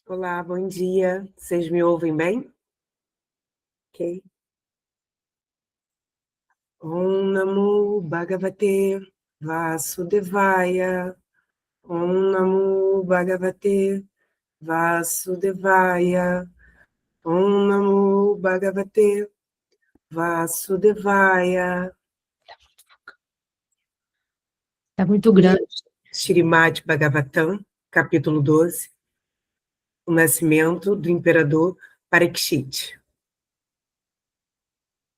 Olá, bom dia. Vocês me ouvem bem? Ok. Om Namo Bhagavate Vasudevaya. Om Namo Bhagavate Vasudevaya. Om Namo Bhagavate Vasudevaya. Está muito grande. Shrimad Bhagavatam, capítulo 12. O nascimento do imperador Parikshit.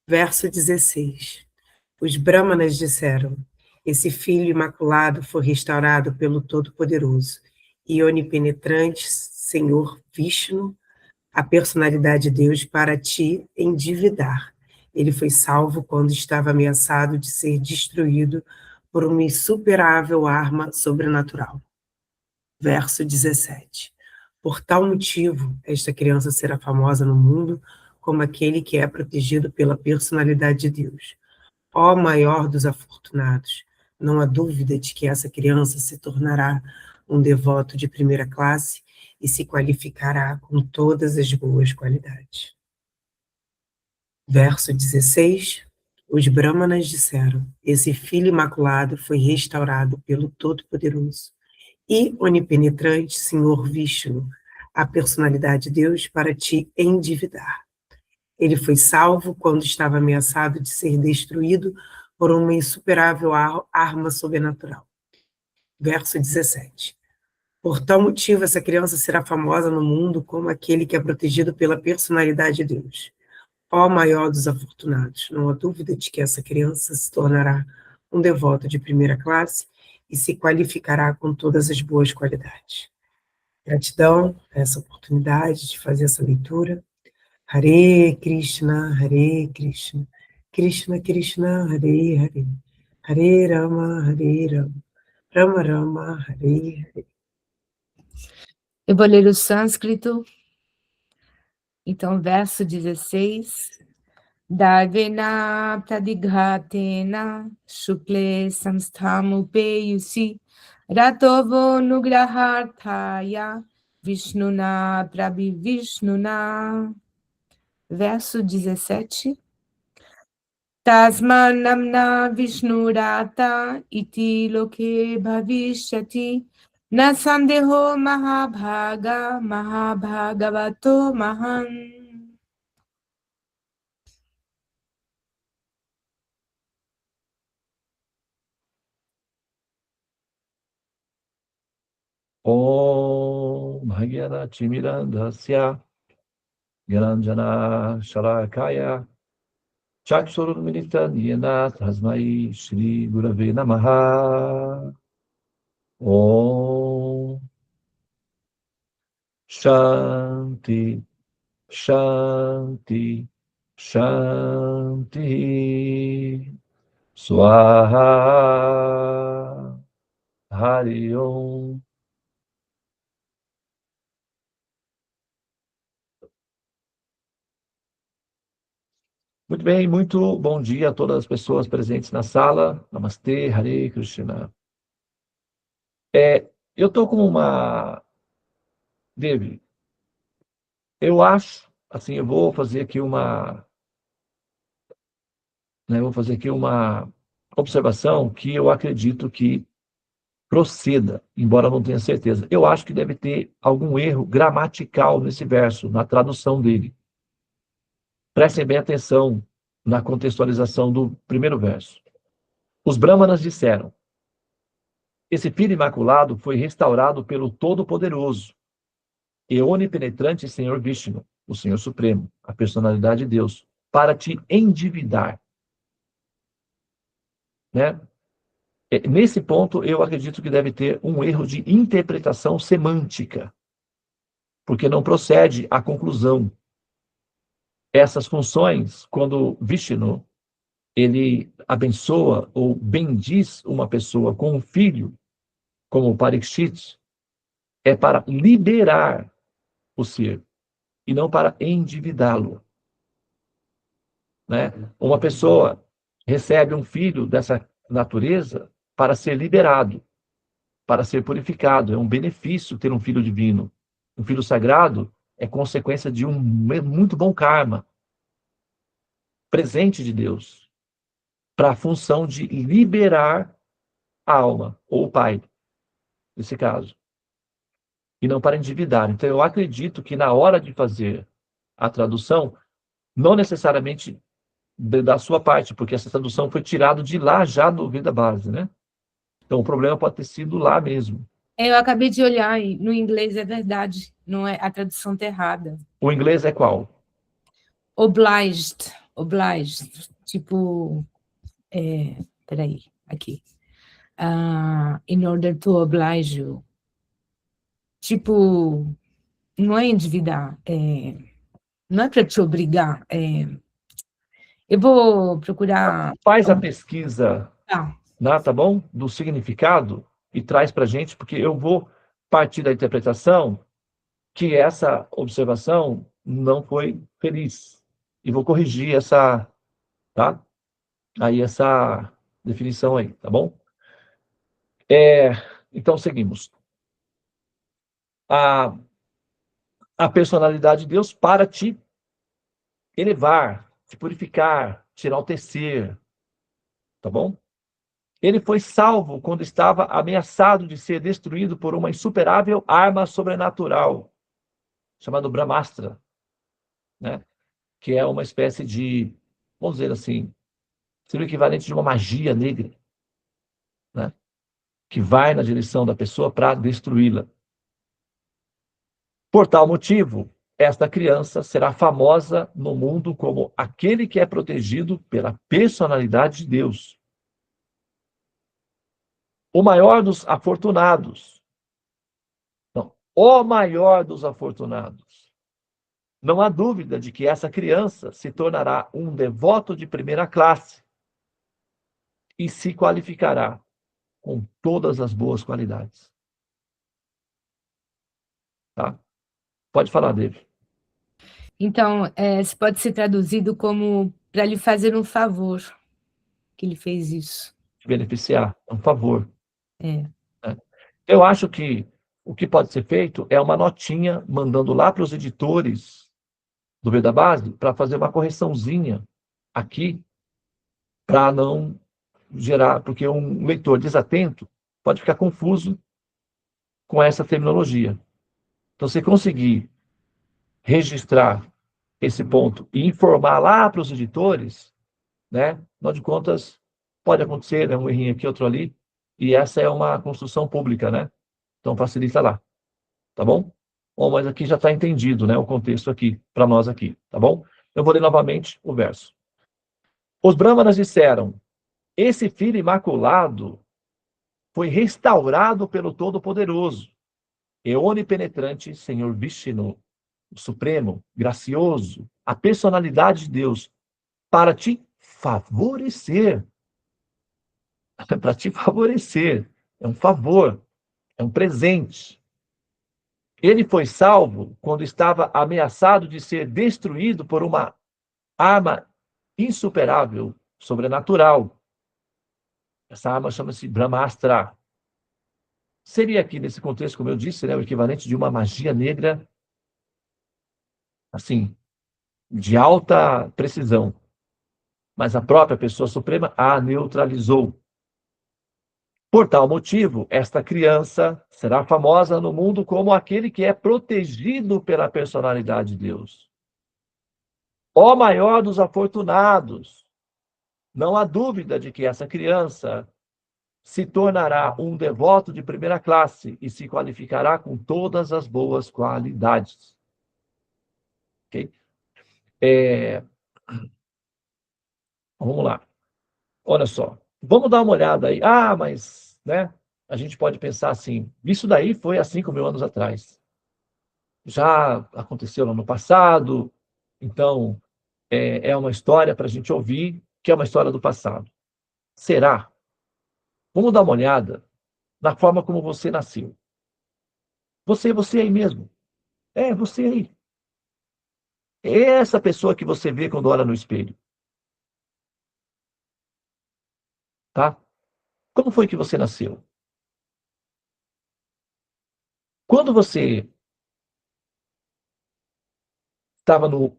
Verso 16. Os Brahmanas disseram: esse filho imaculado foi restaurado pelo Todo-Poderoso e onipenetrante Senhor Vishnu, a personalidade de Deus, para te endividar. Ele foi salvo quando estava ameaçado de ser destruído por uma insuperável arma sobrenatural. Verso 17. Por tal motivo, esta criança será famosa no mundo como aquele que é protegido pela personalidade de Deus. Ó maior dos afortunados, não há dúvida de que essa criança se tornará um devoto de primeira classe e se qualificará com todas as boas qualidades. Verso 16. Os Brahmanas disseram: esse filho imaculado foi restaurado pelo Todo-Poderoso e onipenetrante Senhor Vishnu, a personalidade de Deus, para te endividar. Ele foi salvo quando estava ameaçado de ser destruído por uma insuperável arma sobrenatural. Verso 17. Por tal motivo, essa criança será famosa no mundo como aquele que é protegido pela personalidade de Deus. Ó maior dos afortunados, não há dúvida de que essa criança se tornará um devoto de primeira classe e se qualificará com todas as boas qualidades. Gratidão por essa oportunidade de fazer essa leitura. Hare Krishna, Krishna Krishna, Hare Hare, Hare Rama, Rama Rama, Hare Hare. Eu vou ler o sânscrito. Então, verso 16. Darvena pradighatena shukle samsthamupeyusi ratovo nugraharthaya vishnuna prabhivishnuna. Verso 17. Tasmanamna vishnurata iti loke bhavishyati na sandeho mahabhagavato mahan. Om Bhagyana Chimirandhasya Gyananjana Shalakaya Chakshurumilitan Yena Tasmai Shri Gurave Namaha. Om Shanti Shanti Shanti Swaha Hari Om. Muito bem, muito bom dia a todas as pessoas presentes na sala. Namastê, Hare Krishna. Eu estou com uma... David, eu acho, assim, eu vou fazer aqui uma observação que eu acredito que proceda, embora não tenha certeza. Eu acho que deve ter algum erro gramatical nesse verso, na tradução dele. Prestem bem atenção na contextualização do primeiro verso. Os Brahmanas disseram: esse filho imaculado foi restaurado pelo Todo-Poderoso e onipenetrante Senhor Vishnu, o Senhor Supremo, a personalidade de Deus, para te endividar. Né? Nesse ponto, eu acredito que deve ter um erro de interpretação semântica, porque não procede à conclusão. Essas funções, quando Vishnu, ele abençoa ou bendiz uma pessoa com um filho, como o Parikshit, é para liberar o ser, e não para endividá-lo. Né? Uma pessoa recebe um filho dessa natureza para ser liberado, para ser purificado. É um benefício ter um filho divino. Um filho sagrado é consequência de um muito bom karma, presente de Deus, para a função de liberar a alma, ou o pai, nesse caso, e não para endividar. Então, eu acredito que na hora de fazer a tradução, não necessariamente da sua parte, porque essa tradução foi tirada de lá já do Vida Base, né? Então, o problema pode ter sido lá mesmo. Eu acabei de olhar e no inglês é verdade, não é, a tradução tá errada. O inglês é qual? Obliged, tipo, peraí, aqui. In order to oblige you. Tipo, não é endividar, não é para te obrigar. Eu vou procurar. Faz a pesquisa, Tá. tá bom? Do significado e traz para a gente, porque eu vou partir da interpretação que essa observação não foi feliz. E vou corrigir essa, tá? Aí essa definição aí, tá bom? Então, seguimos. A personalidade de Deus para te elevar, te purificar, te enaltecer, tá bom? Ele foi salvo quando estava ameaçado de ser destruído por uma insuperável arma sobrenatural, chamada Brahmastra, né? Que é uma espécie de, vamos dizer assim, seria o equivalente de uma magia negra, né? Que vai na direção da pessoa para destruí-la. Por tal motivo, esta criança será famosa no mundo como aquele que é protegido pela personalidade de Deus. O maior dos afortunados. Não, o maior dos afortunados. Não há dúvida de que essa criança se tornará um devoto de primeira classe e se qualificará com todas as boas qualidades. Tá? Pode falar, David. Então, isso pode ser traduzido como para lhe fazer um favor, que ele fez isso. Te beneficiar, é um favor. É. Né? Eu acho que o que pode ser feito é uma notinha mandando lá para os editores do Veda Base para fazer uma correçãozinha aqui para não gerar, porque um leitor desatento pode ficar confuso com essa terminologia. Então, se conseguir registrar esse ponto e informar lá para os editores, né? Afinal de contas, pode acontecer, né? Um errinho aqui, outro ali, e essa é uma construção pública, né? Então, facilita lá, tá bom? Bom, mas aqui já está entendido, né? O contexto aqui, para nós aqui, tá bom? Eu vou ler novamente o verso. Os brahmanas disseram, esse filho imaculado foi restaurado pelo Todo-Poderoso e onipenetrante Senhor Vishnu, o Supremo, gracioso, a personalidade de Deus, para te favorecer. Para te favorecer. É um favor, é um presente. Ele foi salvo quando estava ameaçado de ser destruído por uma arma insuperável, sobrenatural. Essa arma chama-se Brahmastra. Seria aqui, nesse contexto, como eu disse, né, o equivalente de uma magia negra, assim, de alta precisão. Mas a própria pessoa suprema a neutralizou. Por tal motivo, esta criança será famosa no mundo como aquele que é protegido pela personalidade de Deus. Ó maior dos afortunados, não há dúvida de que essa criança se tornará um devoto de primeira classe e se qualificará com todas as boas qualidades. Ok? Vamos lá. Olha só. Vamos dar uma olhada aí. Ah, mas, né? A gente pode pensar assim, isso daí foi há 5.000 anos atrás. Já aconteceu no ano passado, então é uma história para a gente ouvir, que é uma história do passado. Será? Vamos dar uma olhada na forma como você nasceu. Você aí mesmo. Você aí. É essa pessoa que você vê quando olha no espelho. Tá? Como foi que você nasceu? Quando você estava no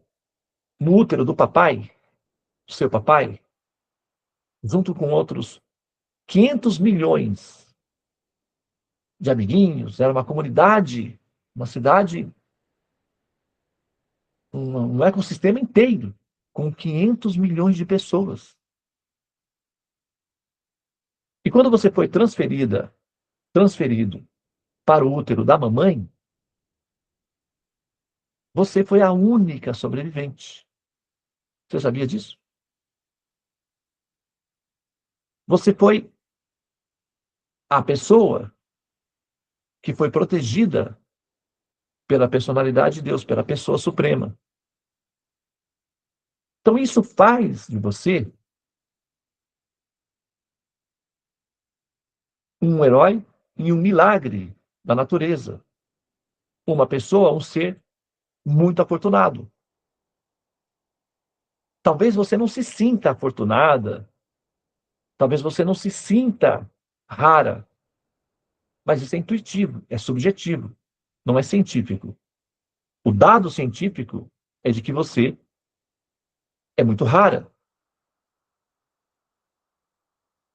útero do papai, do seu papai, junto com outros 500 milhões de amiguinhos, era uma comunidade, uma cidade, um ecossistema inteiro, com 500 milhões de pessoas. E quando você foi transferido para o útero da mamãe, você foi a única sobrevivente. Você sabia disso? Você foi a pessoa que foi protegida pela personalidade de Deus, pela pessoa suprema. Então isso faz de você um herói e um milagre da natureza. Uma pessoa, um ser muito afortunado. Talvez você não se sinta afortunada, talvez você não se sinta rara, mas isso é intuitivo, é subjetivo, não é científico. O dado científico é de que você é muito rara.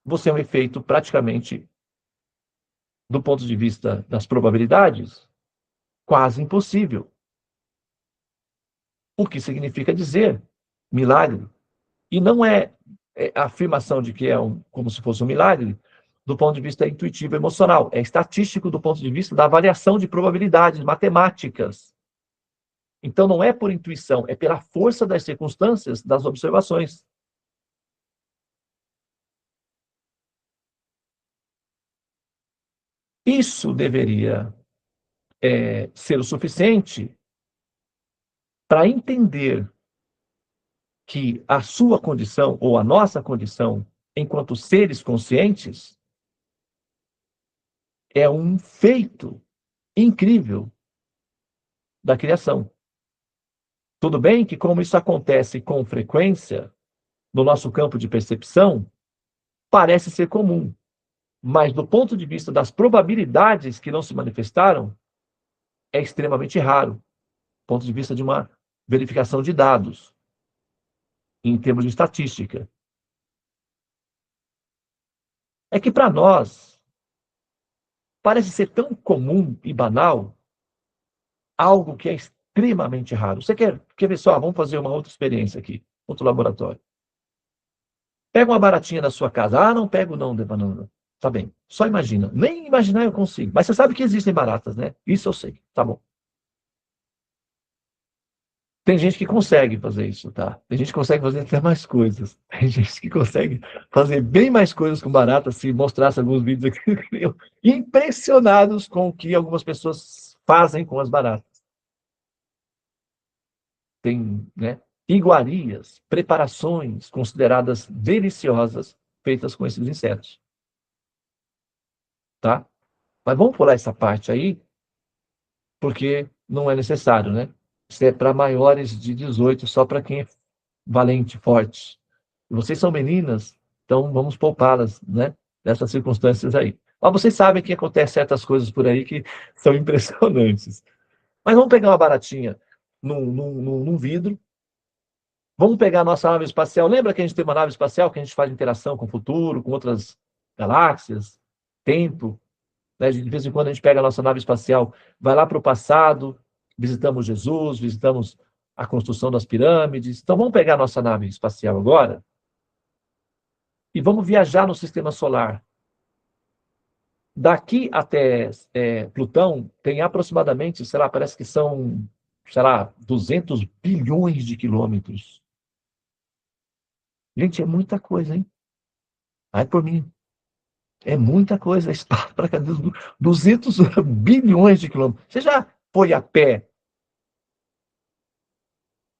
Você é um efeito praticamente, do ponto de vista das probabilidades, quase impossível. O que significa dizer milagre. E não é a afirmação de que é como se fosse um milagre, do ponto de vista intuitivo e emocional. É estatístico do ponto de vista da avaliação de probabilidades matemáticas. Então, não é por intuição, é pela força das circunstâncias, das observações. Isso deveria ser o suficiente para entender que a sua condição, ou a nossa condição, enquanto seres conscientes, é um feito incrível da criação. Tudo bem que, como isso acontece com frequência no nosso campo de percepção, parece ser comum, mas do ponto de vista das probabilidades que não se manifestaram, é extremamente raro, do ponto de vista de uma verificação de dados, em termos de estatística. É que para nós, parece ser tão comum e banal algo que é extremamente raro. Você quer ver só? Vamos fazer uma outra experiência aqui, outro laboratório. Pega uma baratinha da sua casa. Ah, não pego não, Devananda. Tá bem. Só imagina. Nem imaginar eu consigo. Mas você sabe que existem baratas, né? Isso eu sei. Tá bom. Tem gente que consegue fazer isso, tá? Tem gente que consegue fazer até mais coisas. Tem gente que consegue fazer bem mais coisas com barata, se mostrasse alguns vídeos aqui, impressionados com o que algumas pessoas fazem com as baratas. Tem, né, iguarias, preparações consideradas deliciosas feitas com esses insetos, tá? Mas vamos pular essa parte aí, porque não é necessário, né? Isso é para maiores de 18, só para quem é valente, forte. Vocês são meninas, então vamos poupá-las, né? Dessas circunstâncias aí. Mas vocês sabem que acontece certas coisas por aí que são impressionantes. Mas vamos pegar uma baratinha num vidro. Vamos pegar a nossa nave espacial. Lembra que a gente tem uma nave espacial que a gente faz interação com o futuro, com outras galáxias, tempo, né? De vez em quando a gente pega a nossa nave espacial, vai lá para o passado, visitamos Jesus, visitamos a construção das pirâmides. Então vamos pegar a nossa nave espacial agora e vamos viajar no sistema solar. Daqui até Plutão tem aproximadamente, sei lá, parece que são, sei lá, 200 bilhões de quilômetros. Gente, é muita coisa, hein? Vai por mim. É muita coisa. Espaço para cá, 200 bilhões de quilômetros. Você já foi a pé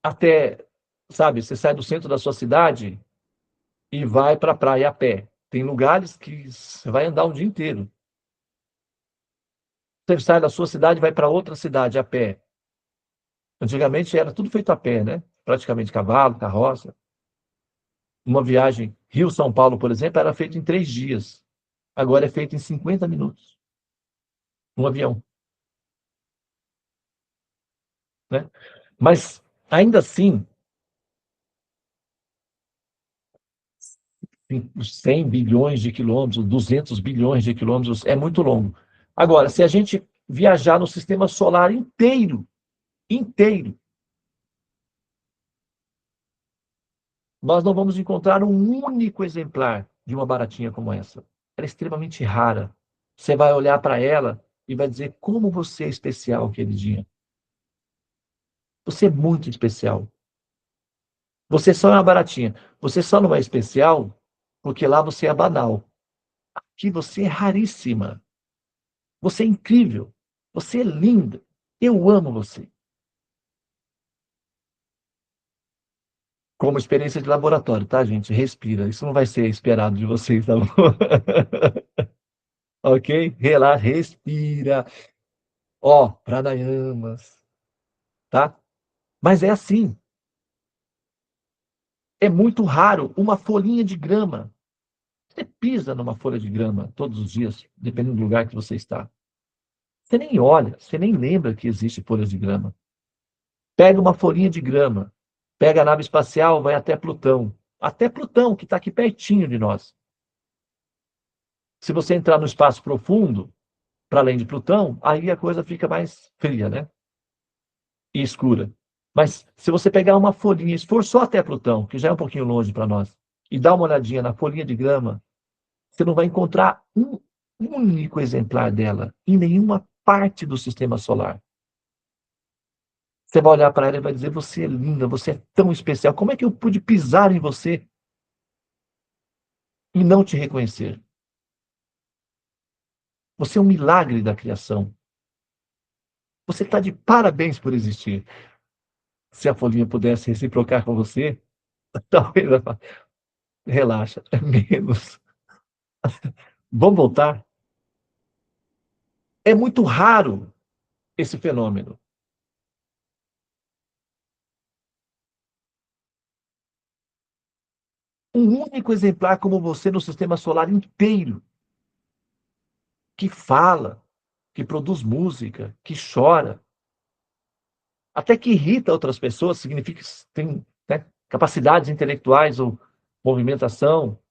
até, sabe, você sai do centro da sua cidade e vai para a praia a pé. Tem lugares que você vai andar um dia inteiro. Você sai da sua cidade e vai para outra cidade a pé. Antigamente era tudo feito a pé, né? Praticamente cavalo, carroça. Uma viagem Rio-São Paulo, por exemplo, era feita em 3 dias. Agora é feita em 50 minutos. Um avião. Né? Mas Ainda assim, 100 bilhões de quilômetros, 200 bilhões de quilômetros, é muito longo. Agora, se a gente viajar no sistema solar inteiro, nós não vamos encontrar um único exemplar de uma baratinha como essa. Ela é extremamente rara. Você vai olhar para ela e vai dizer como você é especial, queridinha. Você é muito especial. Você só é uma baratinha. Você só não é especial porque lá você é banal. Aqui você é raríssima. Você é incrível. Você é linda. Eu amo você. Como experiência de laboratório, tá, gente? Respira. Isso não vai ser esperado de vocês, tá bom? Ok? Relaxa, respira. Ó, pranayamas, tá? Mas é assim. É muito raro uma folhinha de grama. Você pisa numa folha de grama todos os dias, dependendo do lugar que você está. Você nem olha, você nem lembra que existe folhas de grama. Pega uma folhinha de grama, pega a nave espacial, vai até Plutão. Até Plutão, que está aqui pertinho de nós. Se você entrar no espaço profundo, para além de Plutão, aí a coisa fica mais fria, né? E escura. Mas se você pegar uma folhinha, se for só até Plutão, que já é um pouquinho longe para nós, e dar uma olhadinha na folhinha de grama, você não vai encontrar um único exemplar dela em nenhuma parte do sistema solar. Você vai olhar para ela e vai dizer: você é linda, você é tão especial. Como é que eu pude pisar em você e não te reconhecer? Você é um milagre da criação. Você está de parabéns por existir. Se a folhinha pudesse reciprocar com você, talvez ela fale, relaxa, é menos. Vamos voltar? É muito raro esse fenômeno. Um único exemplar como você no sistema solar inteiro, que fala, que produz música, que chora, até que irrita outras pessoas, significa que tem, né, capacidades intelectuais ou movimentação.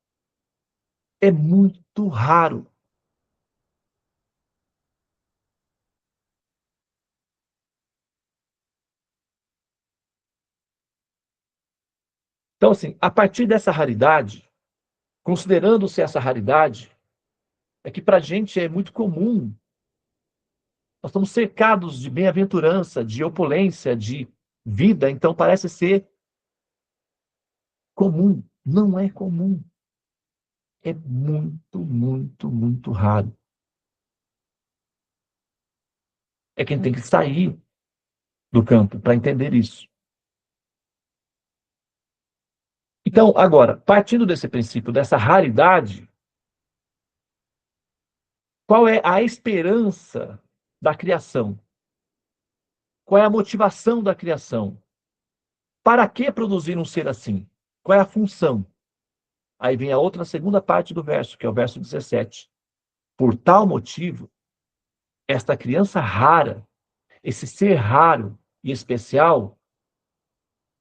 É muito raro. Então, assim, a partir dessa raridade, considerando-se essa raridade, é que para a gente é muito comum. Nós estamos cercados de bem-aventurança, de opulência, de vida, então parece ser comum. Não é comum. É muito, muito, muito raro. É quem tem que sair do campo para entender isso. Então, agora, partindo desse princípio, dessa raridade, qual é a esperança da criação? Qual é a motivação da criação? Para que produzir um ser assim? Qual é a função? Aí vem a outra segunda parte do verso, que é o verso 17. Por tal motivo, esta criança rara, esse ser raro e especial,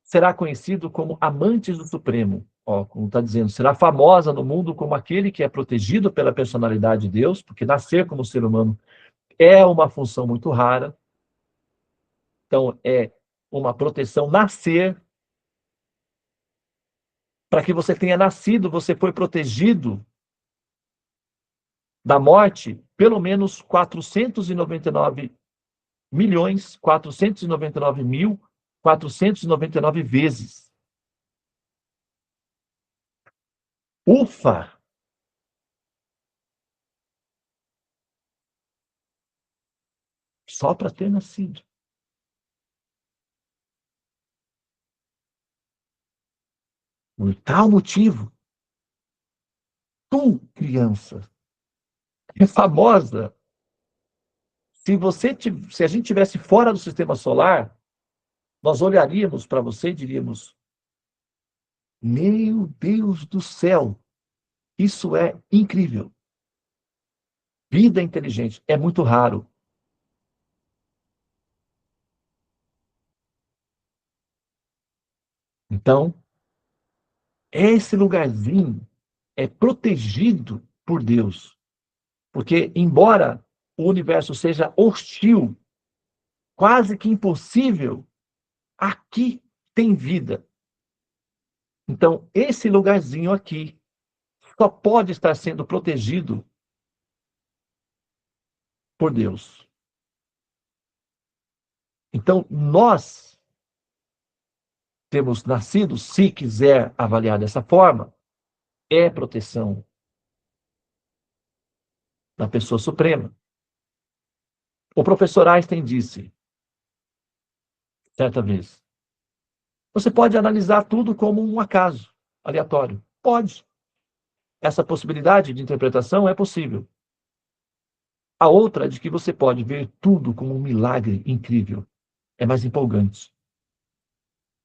será conhecido como amantes do Supremo. Ó, como está dizendo, será famosa no mundo como aquele que é protegido pela personalidade de Deus, porque nascer como ser humano é uma função muito rara. Então, é uma proteção nascer. Para que você tenha nascido, você foi protegido da morte pelo menos 499 milhões, 499 mil, 499 vezes. Ufa! Só para ter nascido. Por tal motivo, tu, criança, é famosa. Se a gente tivesse fora do sistema solar, nós olharíamos para você e diríamos: meu Deus do céu, isso é incrível. Vida inteligente é muito raro. Então, esse lugarzinho é protegido por Deus. Porque, embora o universo seja hostil, quase que impossível, aqui tem vida. Então, esse lugarzinho aqui só pode estar sendo protegido por Deus. Então, nós temos nascido, se quiser avaliar dessa forma, é proteção da pessoa suprema. O professor Einstein disse, certa vez, você pode analisar tudo como um acaso aleatório. Pode. Essa possibilidade de interpretação é possível. A outra é de que você pode ver tudo como um milagre incrível. É mais empolgante.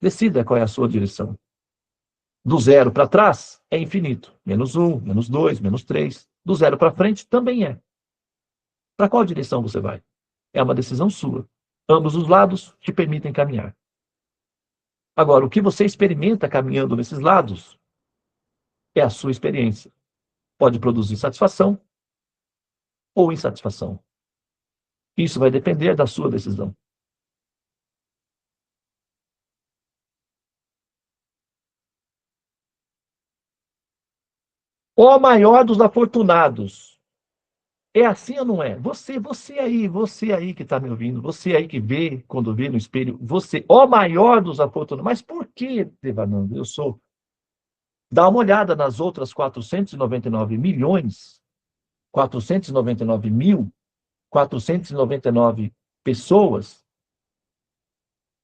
Decida qual é a sua direção. Do zero para trás é infinito. -1, -2, -3. Do zero para frente também é. Para qual direção você vai? É uma decisão sua. Ambos os lados te permitem caminhar. Agora, o que você experimenta caminhando nesses lados é a sua experiência. Pode produzir satisfação ou insatisfação. Isso vai depender da sua decisão. O maior dos afortunados. É assim ou não é? Você aí que está me ouvindo, você aí que vê, quando vê no espelho, você, o maior dos afortunados. Mas por que, Devanando, eu sou? Dá uma olhada nas outras 499 milhões, 499 mil, 499 pessoas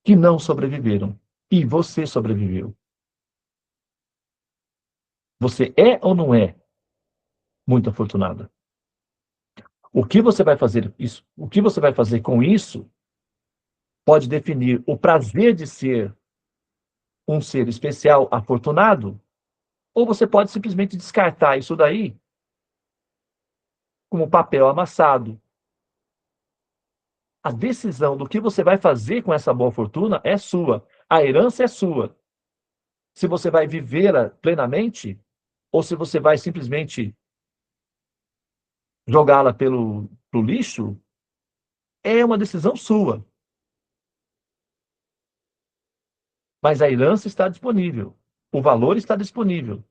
que não sobreviveram. E você sobreviveu. Você é ou não é muito afortunada? O que você vai fazer isso? O que você vai fazer com isso pode definir o prazer de ser um ser especial, afortunado, ou você pode simplesmente descartar isso daí como papel amassado. A decisão do que você vai fazer com essa boa fortuna é sua. A herança é sua. Se você vai vivê-la plenamente, ou se você vai simplesmente jogá-la pro lixo, é uma decisão sua. Mas a herança está disponível. O valor está disponível.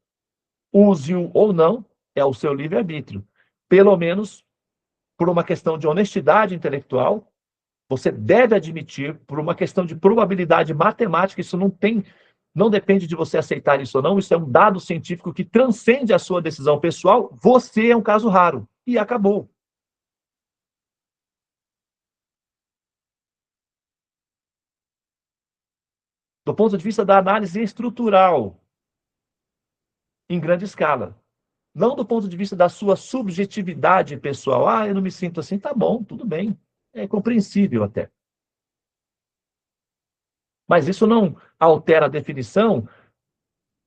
Use-o ou não, é o seu livre-arbítrio. Pelo menos, por uma questão de honestidade intelectual, você deve admitir, por uma questão de probabilidade matemática, isso não depende de você aceitar isso ou não, isso é um dado científico que transcende a sua decisão pessoal, você é um caso raro. E acabou. Do ponto de vista da análise estrutural, em grande escala. Não do ponto de vista da sua subjetividade pessoal. Ah, eu não me sinto assim. Tá bom, tudo bem. É compreensível até. Mas isso não altera a definição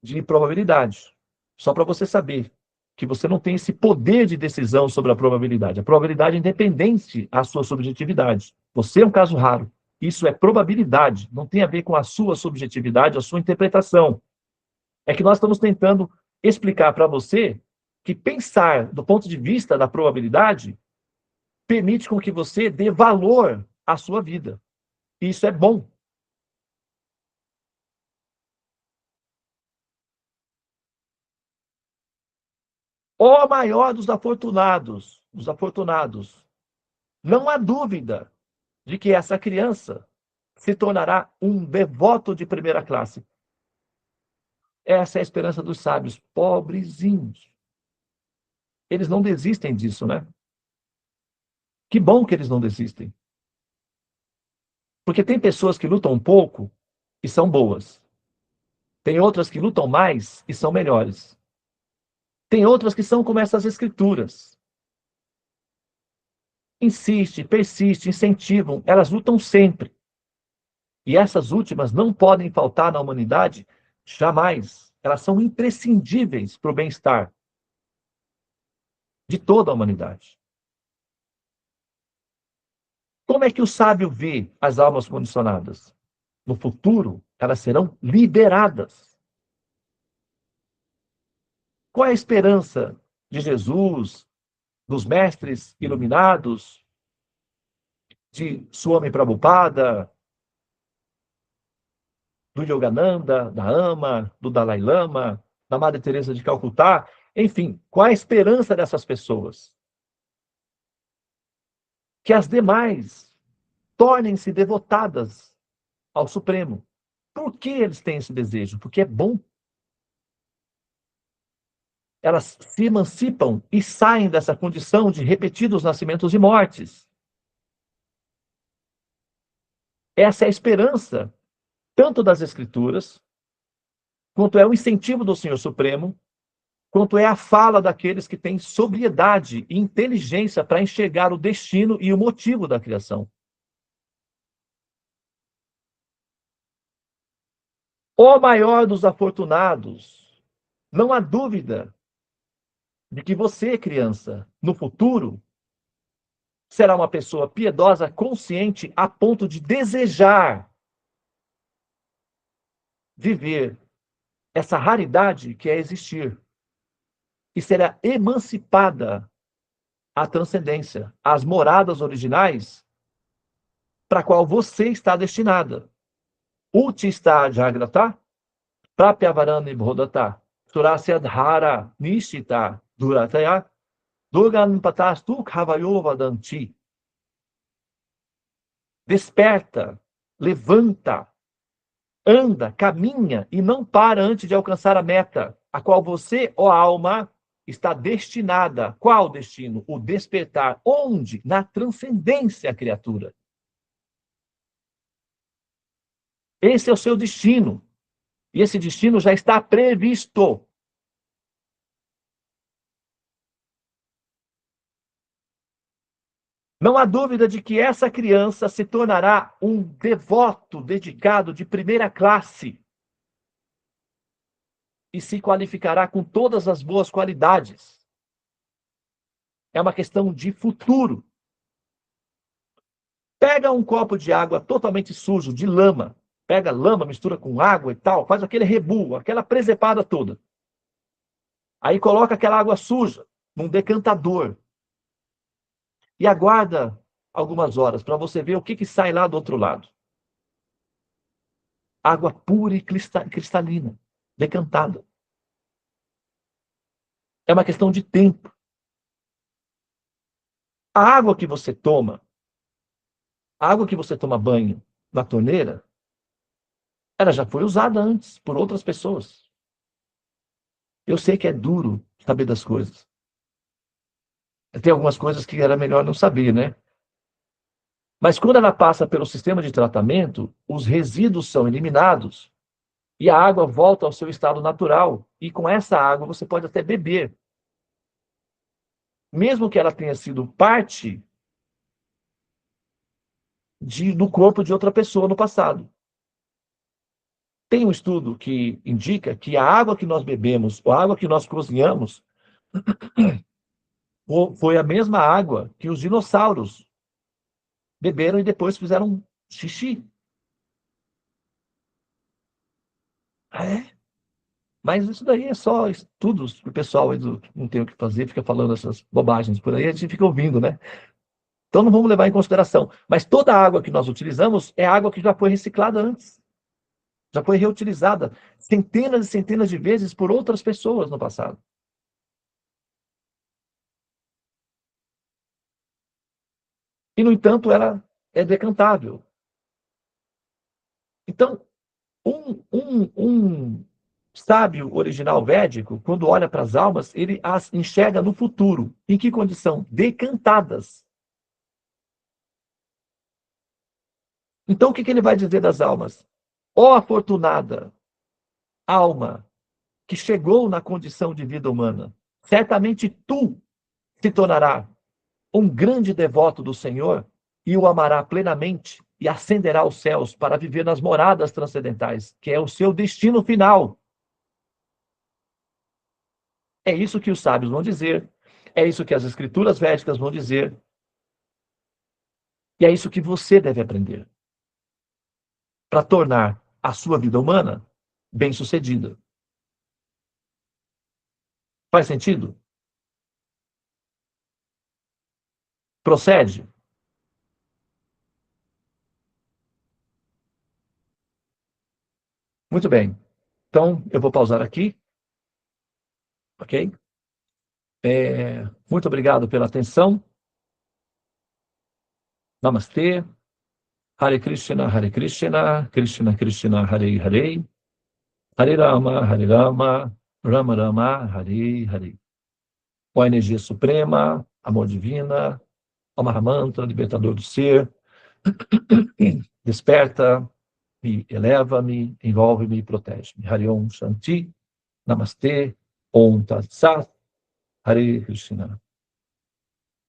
de probabilidade. Só para você saber que você não tem esse poder de decisão sobre a probabilidade. A probabilidade é independente da sua subjetividade. Você é um caso raro. Isso é probabilidade. Não tem a ver com a sua subjetividade, a sua interpretação. É que nós estamos tentando explicar para você que pensar do ponto de vista da probabilidade permite com que você dê valor à sua vida. E isso é bom. O maior dos afortunados, não há dúvida de que essa criança se tornará um devoto de primeira classe. Essa é a esperança dos sábios, pobrezinhos. Eles não desistem disso, né? Que bom que eles não desistem. Porque tem pessoas que lutam um pouco e são boas. Tem outras que lutam mais e são melhores. Tem outras que são como essas escrituras. Insiste, persiste, incentivam, elas lutam sempre. E essas últimas não podem faltar na humanidade jamais. Elas são imprescindíveis para o bem-estar de toda a humanidade. Como é que o sábio vê as almas condicionadas? no futuro, elas serão liberadas. Qual é a esperança de Jesus, dos mestres iluminados, de Swami Prabhupada, do Yogananda, da Ama, do Dalai Lama, da Madre Teresa de Calcutá? Enfim, qual é a esperança dessas pessoas? Que as demais tornem-se devotadas ao Supremo. Por que eles têm esse desejo? Porque é bom. Elas se emancipam e saem dessa condição de repetidos nascimentos e mortes. Essa é a esperança, tanto das Escrituras, quanto é o incentivo do Senhor Supremo, quanto é a fala daqueles que têm sobriedade e inteligência para enxergar o destino e o motivo da criação. Ó maior dos afortunados, não há dúvida de que você, criança, no futuro, será uma pessoa piedosa, consciente, a ponto de desejar viver essa raridade que é existir. E será emancipada à transcendência, às moradas originais para a qual você está destinada. Uti está Jagrata, Prapyavarana Bhodata, Surasya Dhara Nishita Durataya, Durgan Patastu Kavayovadanti. Desperta, levanta, anda, caminha e não para antes de alcançar a meta, a qual você, ó alma, está destinada. Qual destino? O despertar. Onde? Na transcendência, criatura. Esse é o seu destino. E esse destino já está previsto. Não há dúvida de que essa criança se tornará um devoto dedicado de primeira classe e se qualificará com todas as boas qualidades. É uma questão de futuro. Pega um copo de água totalmente sujo, de lama. Pega lama, mistura com água e tal, faz aquele rebu, aquela presepada toda. Aí coloca aquela água suja num decantador. E aguarda algumas horas para você ver o que sai lá do outro lado. Água pura e cristalina, decantada. É uma questão de tempo. A água que você toma, a água que você toma banho na torneira, ela já foi usada antes por outras pessoas. Eu sei que é duro saber das coisas. Tem algumas coisas que era melhor não saber, né? Mas quando ela passa pelo sistema de tratamento, os resíduos são eliminados e a água volta ao seu estado natural. E com essa água você pode até beber. Mesmo que ela tenha sido parte do corpo de outra pessoa no passado. Tem um estudo que indica que a água que nós bebemos, ou a água que nós cozinhamos, foi a mesma água que os dinossauros beberam e depois fizeram xixi. É? Mas isso daí é só estudos que o pessoal não tem o que fazer, fica falando essas bobagens por aí, a gente fica ouvindo, né? Então não vamos levar em consideração. Mas toda a água que nós utilizamos é água que já foi reciclada antes. Já foi reutilizada centenas e centenas de vezes por outras pessoas no passado. E, no entanto, ela é decantável. Então, um sábio original védico, quando olha para as almas, ele as enxerga no futuro. Em que condição? Decantadas. Então, o que ele vai dizer das almas? Ó afortunada alma que chegou na condição de vida humana, certamente tu se tornará um grande devoto do Senhor e o amará plenamente e ascenderá aos céus para viver nas moradas transcendentais, que é o seu destino final. É isso que os sábios vão dizer, é isso que as escrituras védicas vão dizer, e é isso que você deve aprender. para tornar a sua vida humana bem-sucedida. Faz sentido? Procede? Muito bem. Então, eu vou pausar aqui. Ok? Muito obrigado pela atenção. Namastê. Hare Krishna, Krishna Krishna, Hare Hare. Hare Rama, Rama Rama, Hare Hare. Com a energia suprema, amor divina, o Mahamantra, libertador do ser, desperta, me eleva-me, envolve-me e protege-me. Hare Om Shanti, Namastê, Om Tat Sat, Hare Krishna.